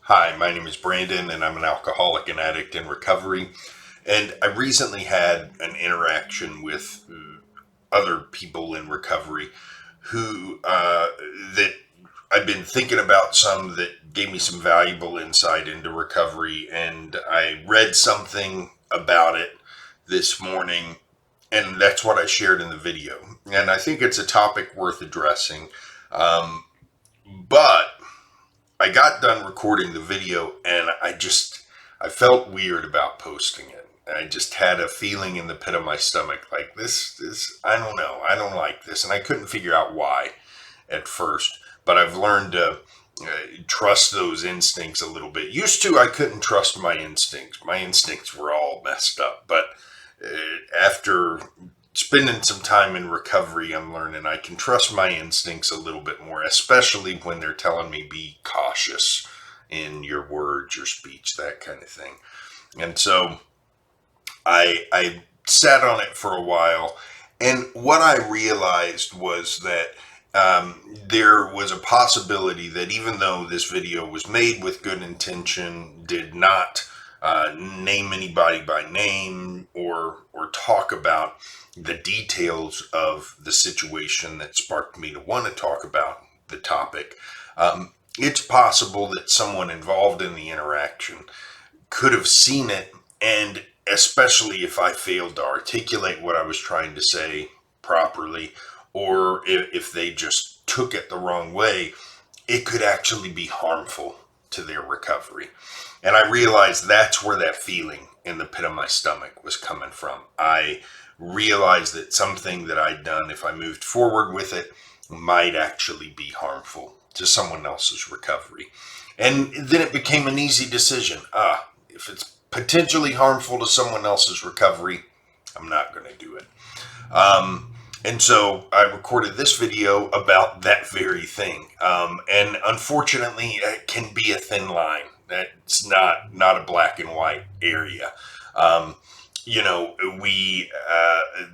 Hi, my name is Brandon, and I'm an alcoholic and addict in recovery. And I recently had an interaction with other people in recovery who that I've been thinking about, some that gave me some valuable insight into recovery. And I read something about it this morning, and that's what I shared in the video. And I think it's a topic worth addressing. But I got done recording the video, and I felt weird about posting it. I just had a feeling in the pit of my stomach, like this, I don't know, I don't like this. And I couldn't figure out why at first, but I've learned to trust those instincts a little bit. Used to, I couldn't trust my instincts. My instincts were all messed up, but after spending some time in recovery, I'm learning I can trust my instincts a little bit more, especially when they're telling me be cautious in your words, your speech, that kind of thing. And so I sat on it for a while, and what I realized was that there was a possibility that even though this video was made with good intention, did not name anybody by name or talk about the details of the situation that sparked me to want to talk about the topic, it's possible that someone involved in the interaction could have seen it, and especially if I failed to articulate what I was trying to say properly, or if they just took it the wrong way, it could actually be harmful to their recovery. And I realized that's where that feeling in the pit of my stomach was coming from. I realized that something that I'd done, if I moved forward with it, might actually be harmful to someone else's recovery. And then it became an easy decision. If it's potentially harmful to someone else's recovery, I'm not going to do it. And so I recorded this video about that very thing. And unfortunately, it can be a thin line. That's not a black and white area.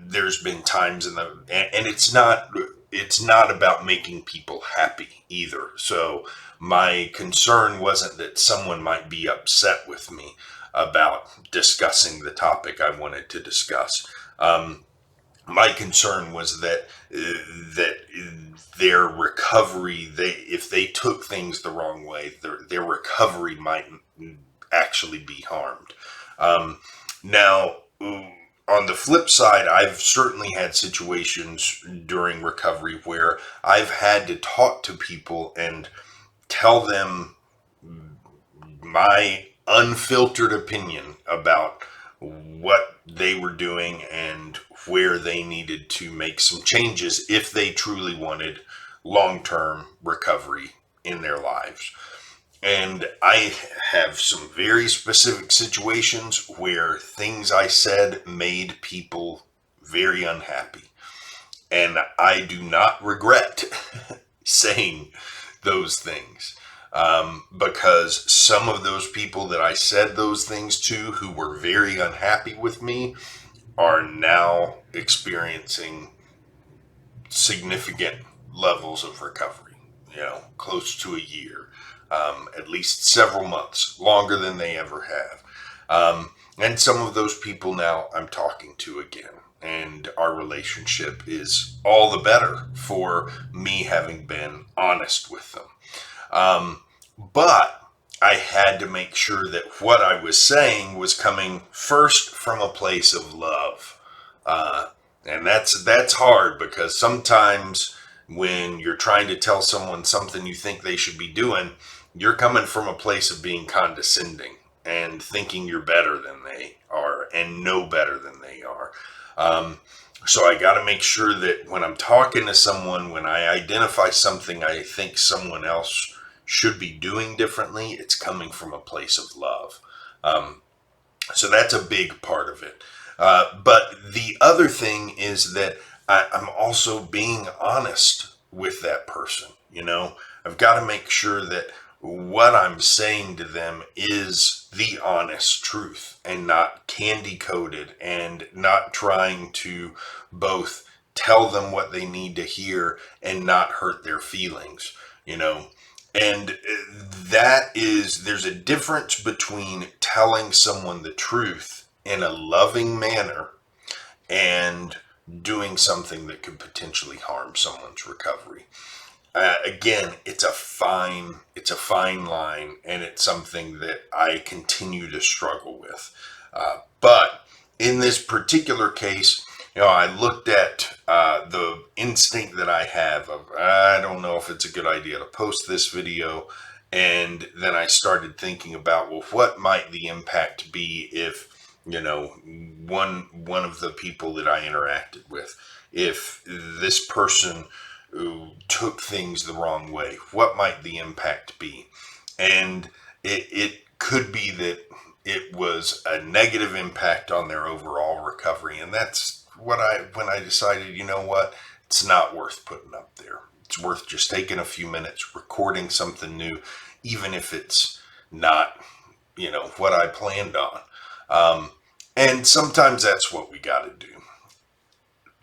There's been times and it's not about making people happy either. So my concern wasn't that someone might be upset with me about discussing the topic I wanted to discuss. My concern was that their recovery, if they took things the wrong way, their recovery might actually be harmed. Now, on the flip side, I've certainly had situations during recovery where I've had to talk to people and tell them my unfiltered opinion about what they were doing and where they needed to make some changes if they truly wanted long-term recovery in their lives. And I have some very specific situations where things I said made people very unhappy. And I do not regret saying those things. Because some of those people that I said those things to, who were very unhappy with me, are now experiencing significant levels of recovery, close to a year, at least several months, longer than they ever have. And some of those people now I'm talking to again. And our relationship is all the better for me having been honest with them. But I had to make sure that what I was saying was coming first from a place of love. And that's hard, because sometimes when you're trying to tell someone something you think they should be doing, you're coming from a place of being condescending and thinking you're better than they are and know better than they are. So I got to make sure that when I'm talking to someone, when I identify something I think someone else should be doing differently, it's coming from a place of love. So that's a big part of it. But the other thing is that I'm also being honest with that person. I've got to make sure that what I'm saying to them is the honest truth and not candy coated, and not trying to both tell them what they need to hear and not hurt their feelings, you know. And there's a difference between telling someone the truth in a loving manner and doing something that could potentially harm someone's recovery. Again, it's a fine line, and it's something that I continue to struggle with. But in this particular case, I looked at the instinct that I have of, I don't know if it's a good idea to post this video. And then I started thinking about, well, what might the impact be if, one of the people that I interacted with, if this person who took things the wrong way, what might the impact be? And it could be that it was a negative impact on their overall recovery. And that's when I decided, you know what, it's not worth putting up there. It's worth just taking a few minutes, recording something new, even if it's not, what I planned on. And sometimes that's what we got to do.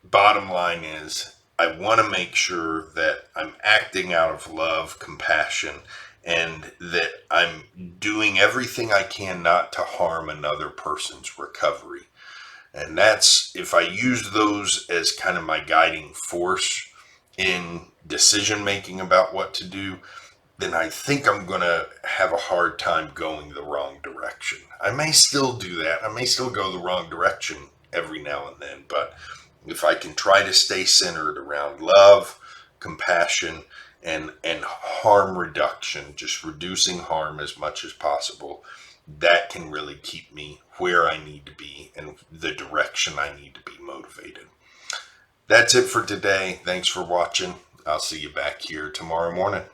Bottom line is, I want to make sure that I'm acting out of love, compassion, and that I'm doing everything I can not to harm another person's recovery. And that's, if I use those as kind of my guiding force in decision making about what to do, then I think I'm going to have a hard time going the wrong direction. I may still do that. I may still go the wrong direction every now and then, but if I can try to stay centered around love, compassion, and harm reduction, just reducing harm as much as possible, that can really keep me where I need to be and the direction I need to be motivated. That's it for today. Thanks for watching. I'll see you back here tomorrow morning.